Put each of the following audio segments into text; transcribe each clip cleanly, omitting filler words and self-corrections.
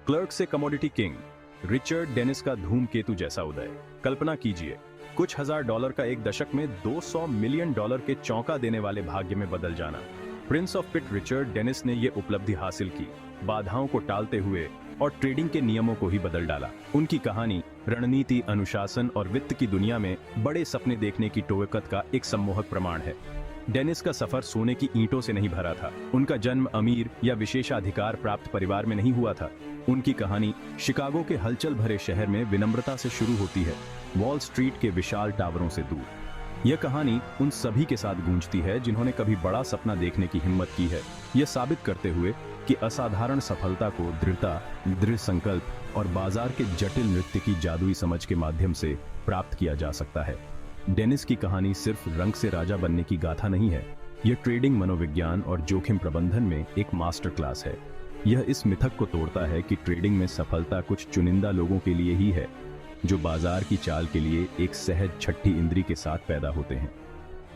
Clerk से commodity king, Richard Dennis का धूमकेतु जैसा उदय। कल्पना कीजिए, कुछ हजार डॉलर का एक दशक में $200 मिलियन के चौंका देने वाले भाग्य में बदल जाना। Prince of pit Richard Dennis ने यह उपलब्धि हासिल की, बाधाओं को टालते हुए और ट्रेडिंग के नियमों को ही बदल डाला। उनकी कहानी रणनीति, अनुशासन और वित्त की दुनिया में बड़े सपने देखने की टोकत का एक सम्मोहक प्रमाण है। डेनिस का सफर सोने की ईंटों से नहीं भरा था। उनका जन्म अमीर या विशेषाधिकार प्राप्त परिवार में नहीं हुआ था। उनकी कहानी शिकागो के हलचल भरे शहर में विनम्रता से शुरू होती है, वॉल स्ट्रीट के विशाल टावरों से दूर। यह कहानी उन सभी के साथ गूंजती है जिन्होंने कभी बड़ा सपना देखने की हिम्मत की है, यह साबित करते हुए कि असाधारण सफलता को दृढ़ता, दृढ़ संकल्प और बाजार के जटिल नृत्य की जादुई समझ के माध्यम से प्राप्त किया जा सकता है। डेनिस की कहानी सिर्फ रंग से राजा बनने की गाथा नहीं है, यह ट्रेडिंग, मनोविज्ञान और जोखिम प्रबंधन में एक मास्टर क्लास है। यह इस मिथक को तोड़ता है कि ट्रेडिंग में सफलता कुछ चुनिंदा लोगों के लिए ही है, जो बाजार की चाल के लिए एक सहज छठी इंद्री के साथ पैदा होते हैं।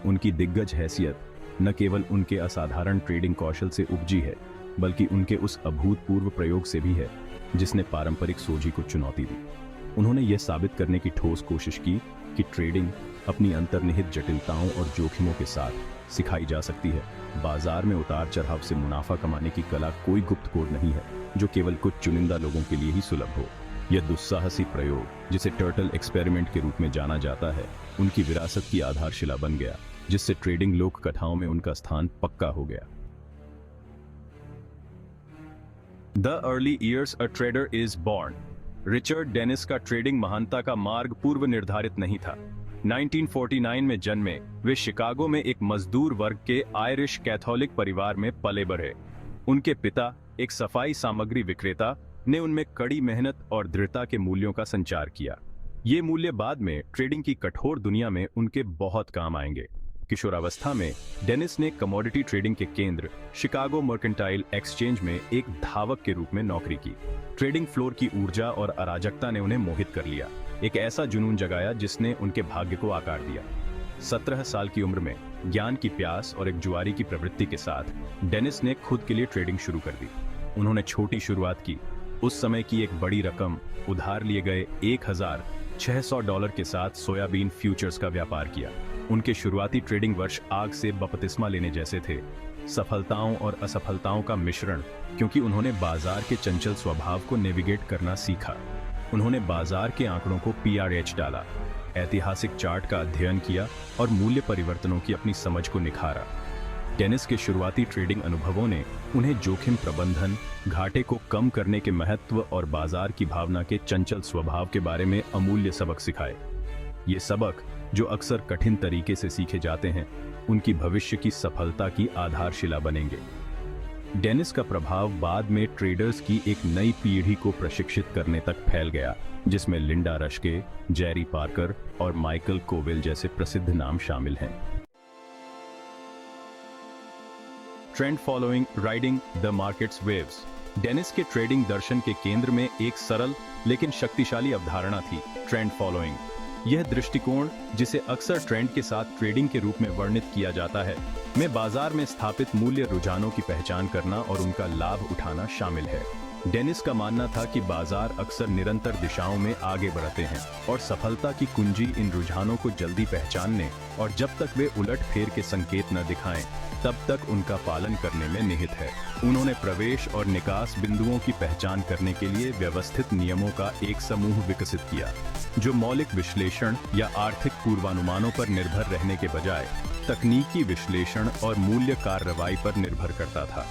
उनकी दिग्गज हैसियत न केवल उनके असाधारण ट्रेडिंग कौशल से उपजी है, बल्कि उनके उस अभूतपूर्व प्रयोग से भी है जिसने पारंपरिक सोझी को चुनौती दी। उन्होंने यह साबित करने की ठोस कोशिश की कि ट्रेडिंग अपनी अंतर्निहित जटिलताओं और जोखिमों के साथ सिखाई जा सकती है। बाजार में उतार चढ़ाव से मुनाफा कमाने की कला कोई गुप्त कोड नहीं है जो केवल कुछ चुनिंदा लोगों के लिए ही सुलभ हो। यह दुस्साहसी प्रयोग, जिसे टर्टल एक्सपेरिमेंट के रूप में जाना जाता है, उनकी विरासत की आधारशिला बन गया, जिससे ट्रेडिंग लोक कथाओं में उनका स्थान पक्का हो गया। The early years a trader is born. Richard Dennis का ट्रेडिंग महानता का मार्ग पूर्व निर्धारित नहीं था। 1949 में जन्मे वे शिकागो में एक मजदूर वर्ग के आयरिश कैथोलिक परिवार में पले बढ़े। उनके पिता, एक सफाई सामग्री विक्रेता, ने उनमें कड़ी मेहनत और दृढ़ता के मूल्यों का संचार किया। ये मूल्य बाद में ट्रेडिंग की कठोर दुनिया में उनके बहुत काम आएंगे। किशोरावस्था में डेनिस ने कमोडिटी ट्रेडिंग के केंद्र शिकागो मर्केंटाइल एक्सचेंज में एक धावक के रूप में नौकरी की। ट्रेडिंग फ्लोर की ऊर्जा और अराजकता ने उन्हें मोहित कर लिया, एक ऐसा जुनून जगाया जिसने उनके भाग्य को आकार दिया। 17 साल की उम्र में ज्ञान की प्यास और एक जुआरी की प्रवृत्ति के साथ डेनिस ने खुद के लिए ट्रेडिंग शुरू कर दी। उन्होंने छोटी शुरुआत की। उस समय की एक बड़ी रकम, उधार लिए गए $1,600 के साथ सोयाबीन फ्यूचर्स का व्यापार किया। उनके शुरुआती ट्रेडिंग वर्ष आग से बपतिस्मा लेने जैसे थे, सफलताओं और असफलताओं का मिश्रण, क्योंकि उन्होंने बाजार के चंचल स्वभाव को नेविगेट करना सीखा। उन्होंने बाजार के आंकड़ों को PRH डाला, ऐतिहासिक चार्ट का अध्ययन किया और मूल्य परिवर्तनों की अपनी समझ को निखारा। डेनिस के शुरुआती ट्रेडिंग अनुभवों ने उन्हें जोखिम प्रबंधन, घाटे को कम करने के महत्व और बाजार की भावना के चंचल स्वभाव के बारे में अमूल्य सबक सिखाए। ये सबक, जो अक्सर कठिन तरीके से सीखे जाते हैं, उनकी भविष्य की सफलता की आधारशिला बनेंगे। डेनिस का प्रभाव बाद में ट्रेडर्स की एक नई पीढ़ी को प्रशिक्षित करने तक फैल गया, जिसमें लिंडा रश्के, जेरी पार्कर और माइकल कोवेल जैसे प्रसिद्ध नाम शामिल हैं। Trend following, riding the markets waves. Dennis के ट्रेडिंग दर्शन के केंद्र में एक सरल लेकिन शक्तिशाली अवधारणा थी, ट्रेंड फॉलोइंग। यह दृष्टिकोण, जिसे अक्सर ट्रेंड के साथ ट्रेडिंग के रूप में वर्णित किया जाता है, में बाजार में स्थापित मूल्य रुझानों की पहचान करना और उनका लाभ उठाना शामिल है। डेनिस का मानना था कि बाजार अक्सर निरंतर दिशाओं में आगे बढ़ते हैं और सफलता की कुंजी इन रुझानों को जल्दी पहचानने और जब तक वे उलटफेर के संकेत न दिखाएं, तब तक उनका पालन करने में निहित है। उन्होंने प्रवेश और निकास बिंदुओं की पहचान करने के लिए व्यवस्थित नियमों का एक समूह विकसित किया, जो मौलिक विश्लेषण या आर्थिक पूर्वानुमानों पर निर्भर रहने के बजाय तकनीकी विश्लेषण और मूल्य कार्रवाई पर निर्भर करता था।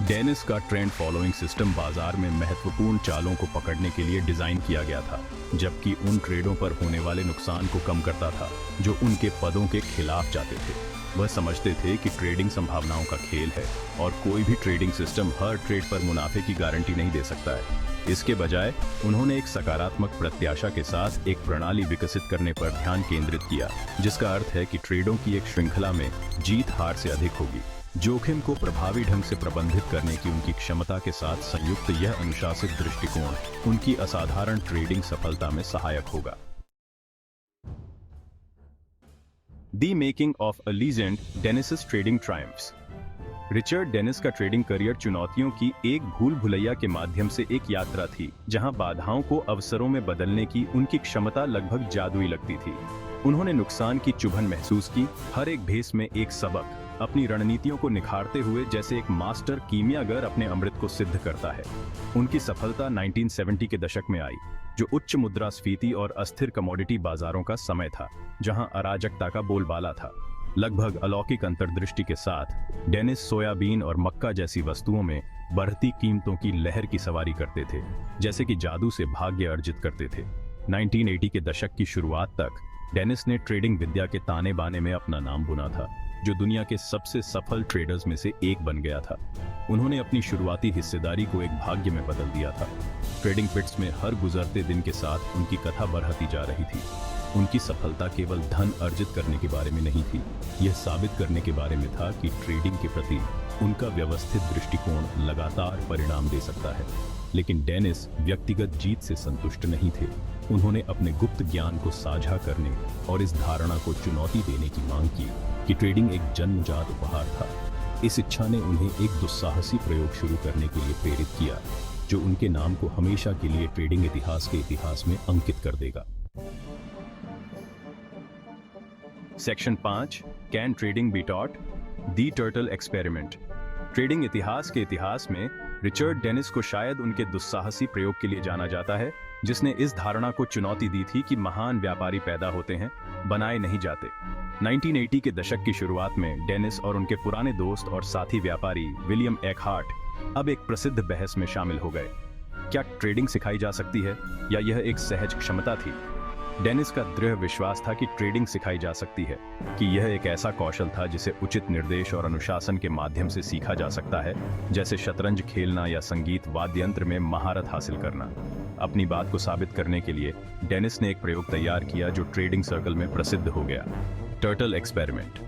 डेनिस का ट्रेंड फॉलोइंग सिस्टम बाजार में महत्वपूर्ण चालों को पकड़ने के लिए डिजाइन किया गया था, जबकि उन ट्रेडों पर होने वाले नुकसान को कम करता था जो उनके पदों के खिलाफ जाते थे। वह समझते थे कि ट्रेडिंग संभावनाओं का खेल है और कोई भी ट्रेडिंग सिस्टम हर ट्रेड पर मुनाफे की गारंटी नहीं दे सकता है। इसके बजाय उन्होंने एक सकारात्मक प्रत्याशा के साथ एक प्रणाली विकसित करने पर ध्यान केंद्रित किया, जिसका अर्थ है कि ट्रेडों की एक श्रृंखला में जीत हार से अधिक होगी। जोखिम को प्रभावी ढंग से प्रबंधित करने की उनकी क्षमता के साथ संयुक्त यह अनुशासित दृष्टिकोण उनकी असाधारण ट्रेडिंग सफलता में सहायक होगा। The making of a legend, Dennis's trading triumphs. Richard Dennis का ट्रेडिंग करियर चुनौतियों की एक भूल भुलैया के माध्यम से एक यात्रा थी, जहां बाधाओं को अवसरों में बदलने की उनकी क्षमता लगभग जादुई लगती थी। उन्होंने नुकसान की चुभन महसूस की, हर एक भेस में एक सबक, अपनी रणनीतियों को निखारते हुए जैसे एक मास्टर कीमियागर अपने अमृत को सिद्ध करता है। उनकी सफलता 1970 के दशक में आई, जो उच्च मुद्रास्फीति और अस्थिर कमोडिटी बाजारों का समय था, जहां अराजकता का बोलबाला था। लगभग अलौकिक अंतर्दृष्टि के साथ डेनिस सोयाबीन और मक्का जैसी वस्तुओं में बढ़ती कीमतों की लहर की सवारी करते थे, जैसे कि जादू से भाग्य अर्जित करते थे। 1980 के दशक की शुरुआत तक डेनिस ने ट्रेडिंग विद्या के ताने बाने में अपना नाम बुना था, जो दुनिया के सबसे सफल ट्रेडर्स में से एक बन गया था। उन्होंने अपनी शुरुआती हिस्सेदारी को एक भाग्य में बदल दिया था। ट्रेडिंग पिट्स में हर गुजरते दिन के साथ उनकी कथा बढ़ती जा रही थी। उनकी सफलता केवल धन अर्जित करने के बारे में नहीं थी, यह साबित करने के बारे में था कि ट्रेडिंग के प्रति उनका व्यवस्थित दृष्टिकोण लगातार परिणाम दे सकता है। लेकिन डेनिस व्यक्तिगत जीत से संतुष्ट नहीं थे। उन्होंने अपने गुप्त ज्ञान को साझा करने और इस धारणा को चुनौती देने की मांग की कि ट्रेडिंग एक जन्मजात उपहार था। इस इच्छा ने उन्हें एक दुस्साहसी प्रयोग शुरू करने के लिए प्रेरित किया, जो उनके नाम को हमेशा के लिए ट्रेडिंग इतिहास के इतिहास में अंकित कर देगा। Section 5, can trading be taught? The turtle experiment. Trading इतिहास के इतिहास में रिचर्ड डेनिस को शायद उनके दुस्साहसी प्रयोग के लिए जाना जाता है, जिसने इस धारणा को चुनौती दी थी कि महान व्यापारी पैदा होते हैं, बनाए नहीं जाते। 1980 के दशक की शुरुआत में डेनिस और उनके पुराने दोस्त और साथी व्यापारी विलियम एकहार्ट अब एक प्रसिद्ध बहस में शामिल हो गए। क्या ट्रेडिंग सिखाई जा सकती है, या यह एक सहज क्षमता थी? डेनिस का दृढ़ विश्वास था कि ट्रेडिंग सिखाई जा सकती है, कि यह एक ऐसा कौशल था जिसे उचित निर्देश और अनुशासन के माध्यम से सीखा जा सकता है, जैसे शतरंज खेलना या संगीत वाद्य यंत्र में महारत हासिल करना। अपनी बात को साबित करने के लिए डेनिस ने एक प्रयोग तैयार किया जो ट्रेडिंग सर्कल में प्रसिद्ध हो गया, टर्टल एक्सपेरिमेंट।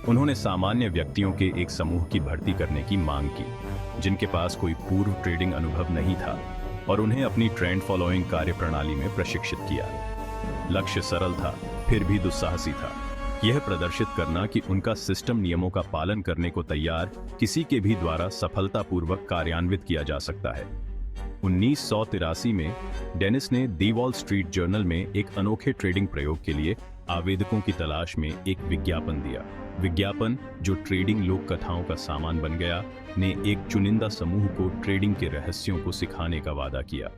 उन्होंने सामान्य व्यक्तियों के एक समूह की भर्ती करने की मांग की, जिनके पास कोई पूर्व ट्रेडिंग अनुभव नहीं था, और उन्हें अपनी ट्रेंड फॉलोइंग कार्यप्रणाली में प्रशिक्षित किया। लक्ष्य सरल था, फिर भी दुस्साहसी था। यह प्रदर्शित करना कि उनका सिस्टम नियमों का पालन करने को तैयार किसी के भी द्वारा सफलतापूर्वक कार्यान्वित किया जा सकता है। 1983 में डेनिस ने दी वॉल स्ट्रीट जर्नल में एक अनोखे ट्रेडिंग प्रयोग के लिए आवेदकों की तलाश में एक विज्ञापन दिया। विज्ञापन, जो ट्रेडिंग लोक कथाओं का सामान बन गया, ने एक चुनिंदा समूह को ट्रेडिंग के रहस्यों को सिखाने का वादा किया।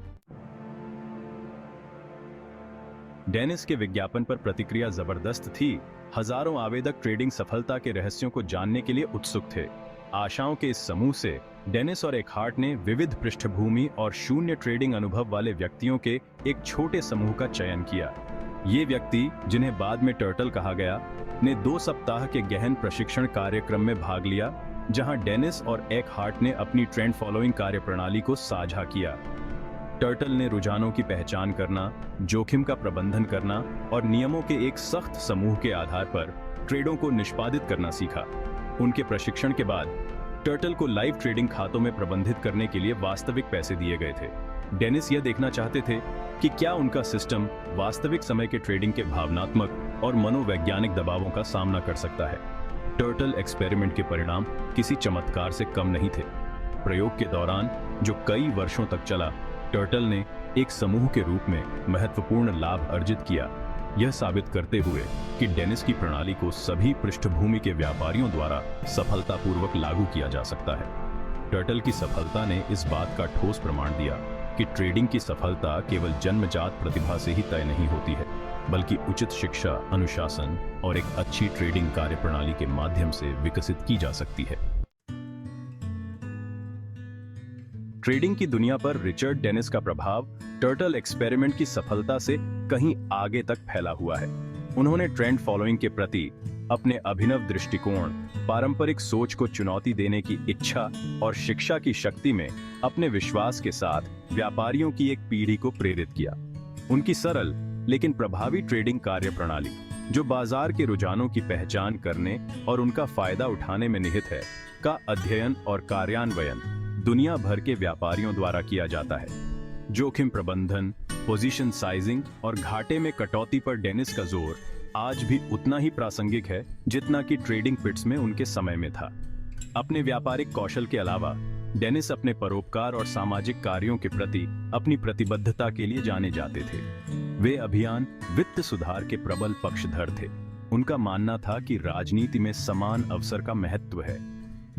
डेनिस के विज्ञापन पर प्रतिक्रिया जबरदस्त थी। हजारों आवेदक ट्रेडिंग सफलता के रहस्यों को जानने के लिए उत्सुक थे। आशाओं के इस समूह से डेनिस और एकहार्ट ने विविध पृष्ठभूमि और शून्य ट्रेडिंग अनुभव वाले व्यक्तियों के एक छोटे समूह का चयन किया। ये व्यक्ति, जिन्हें बाद में टर्टल कहा गया, ने 2 सप्ताह के गहन प्रशिक्षण कार्यक्रम में भाग लिया, जहां डेनिस और एकहार्ट ने अपनी ट्रेंड फॉलोइंग कार्यप्रणाली को साझा किया। टर्टल ने रुझानों की पहचान करना, जोखिम का प्रबंधन करना और नियमों के एक सख्त समूह के आधार पर ट्रेडों को निष्पादित करना सीखा। उनके प्रशिक्षण के बाद टर्टल को लाइव ट्रेडिंग खातों में प्रबंधित करने के लिए वास्तविक पैसे दिए गए थे। डेनिस यह देखना चाहते थे कि क्या उनका सिस्टम वास्तविक समय के ट्रेडिंग के भावनात्मक और मनोवैज्ञानिक दबावों का सामना कर सकता है। टर्टल एक्सपेरिमेंट के परिणाम किसी चमत्कार से कम नहीं थे। प्रयोग के दौरान, जो कई वर्षों तक चला, टर्टल ने एक समूह के रूप में महत्वपूर्ण लाभ अर्जित किया, यह साबित करते हुए कि डेनिस की प्रणाली को सभी पृष्ठभूमि के व्यापारियों द्वारा सफलतापूर्वक लागू किया जा सकता है। टर्टल की सफलता ने इस बात का ठोस प्रमाण दिया कि ट्रेडिंग की सफलता केवल जन्मजात प्रतिभा से ही तय नहीं होती है, बल्कि उचित शिक्षा, अनुशासन और एक अच्छी ट्रेडिंग कार्यप्रणाली के माध्यम से विकसित की जा सकती है। ट्रेडिंग की दुनिया पर रिचर्ड डेनिस का प्रभाव टर्टल एक्सपेरिमेंट की सफलता से कहीं आगे तक फैला हुआ है। उन्होंने ट्रेंड फॉलोइंग के प्रति अपने अभिनव दृष्टिकोण, पारंपरिक सोच को चुनौती देने की इच्छा और शिक्षा की शक्ति में अपने विश्वास के साथ व्यापारियों की एक पीढ़ी को प्रेरित किया। उनकी सरल लेकिन प्रभावी ट्रेडिंग कार्यप्रणाली, जो बाजार के रुझानों की पहचान करने और उनका फायदा उठाने में निहित है, का अध्ययन और कार्यान्वयन दुनिया भर के व्यापारियों द्वारा किया जाता है। जोखिम प्रबंधन, पोजीशन साइजिंग और घाटे में कटौती पर डेनिस का जोर आज भी उतना ही प्रासंगिक है जितना कि ट्रेडिंग पिट्स में उनके समय में था। अपने व्यापारिक कौशल के अलावा डेनिस अपने परोपकार और सामाजिक कार्यों के प्रति अपनी प्रतिबद्धता के लिए जाने जाते थे। वे अभियान वित्त सुधार के प्रबल पक्षधर थे। उनका मानना था कि राजनीति में समान अवसर का महत्व है।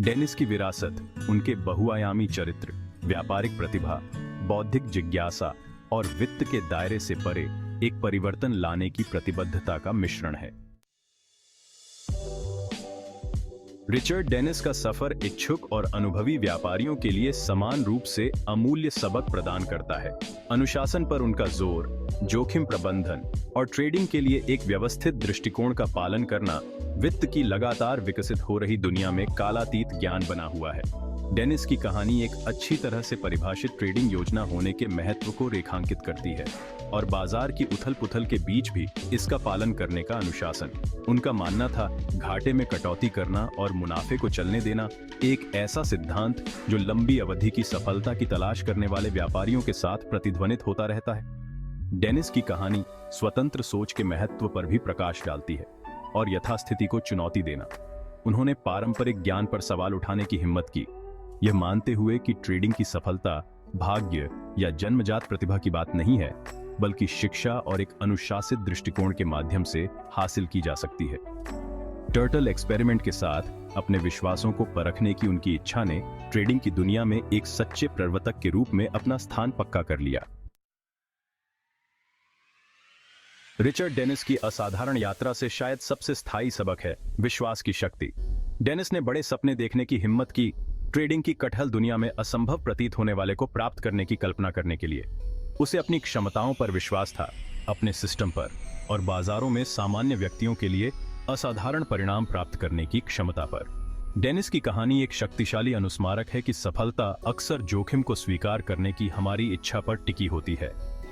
डेनिस की विरासत उनके बहुआयामी चरित्र, व्यापारिक प्रतिभा, बौद्धिक जिज्ञासा और वित्त के दायरे से परे एक परिवर्तन लाने की प्रतिबद्धता का मिश्रण है। रिचर्ड डेनिस का सफर इच्छुक और अनुभवी व्यापारियों के लिए समान रूप से अमूल्य सबक प्रदान करता है। अनुशासन पर उनका जोर, जोखिम प्रबंधन और ट्रेडिंग के लिए एक व्यवस्थित दृष्टिकोण का पालन करना वित्त की लगातार विकसित हो रही दुनिया में कालातीत ज्ञान बना हुआ है। डेनिस की कहानी एक अच्छी तरह से परिभाषित ट्रेडिंग योजना होने के महत्व को रेखांकित करती है और बाजार की उथल-पुथल के बीच भी इसका पालन करने का अनुशासन। उनका मानना था घाटे में कटौती करना और मुनाफे को चलने देना एक ऐसा सिद्धांत जो लंबी अवधि की सफलता की तलाश करने वाले व्यापारियों के साथ प्रतिध्वनित होता रहता है। डेनिस की कहानी स्वतंत्र सोच के महत्व पर भी प्रकाश डालती है और यथास्थिति को चुनौती देना। उन्होंने पारंपरिक ज्ञान पर सवाल उठाने की हिम्मत की, यह मानते हुए कि ट्रेडिंग की सफलता भाग्य या जन्मजात प्रतिभा की बात नहीं है, बल्कि शिक्षा और एक अनुशासित दृष्टिकोण के माध्यम से हासिल की जा सकती है। टर्टल एक्सपेरिमेंट के साथ अपने विश्वासों को परखने की उनकी इच्छा ने ट्रेडिंग की दुनिया में एक सच्चे प्रवर्तक के रूप में अपना स्थान पक्का कर लिया। रिचर्ड डेनिस की असाधारण यात्रा से शायद सबसे स्थायी सबक है विश्वास की शक्ति। डेनिस ने बड़े सपने देखने की हिम्मत की, ट्रेडिंग की कठिन दुनिया में असंभव प्रतीत होने वाले को प्राप्त करने की कल्पना करने के लिए। उसे अपनी क्षमताओं पर विश्वास था, अपने सिस्टम पर और बाजारों में सामान्य व्यक्तियों के लिए असाधारण परिणाम प्राप्त करने की क्षमता पर। डेनिस की कहानी एक शक्तिशाली अनुस्मारक है कि सफलता अक्सर जोखिम को स्वीकार करने की हमारी इच्छा पर टिकी होती है।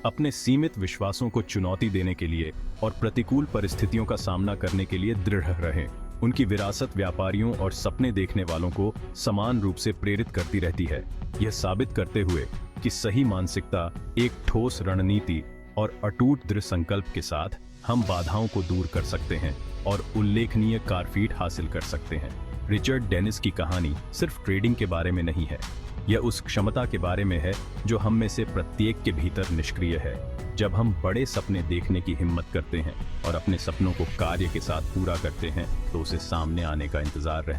अपने सीमित विश्वासों को चुनौती देने के लिए और प्रतिकूल परिस्थितियों का सामना करने के लिए दृढ़ रहें। उनकी विरासत व्यापारियों और सपने देखने वालों को समान रूप से प्रेरित करती रहती है, यह साबित करते हुए कि सही मानसिकता, एक ठोस रणनीति और अटूट दृढ़ संकल्प के साथ हम बाधाओं को दूर कर सकते हैं और उल्लेखनीय कारफीट हासिल कर सकते हैं। रिचर्ड डेनिस की कहानी सिर्फ ट्रेडिंग के बारे में नहीं है, यह उस क्षमता के बारे में है जो हम में से प्रत्येक के भीतर निष्क्रिय है। जब हम बड़े सपने देखने की हिम्मत करते हैं और अपने सपनों को कार्य के साथ पूरा करते हैं, तो उसे सामने आने का इंतजार रहता है।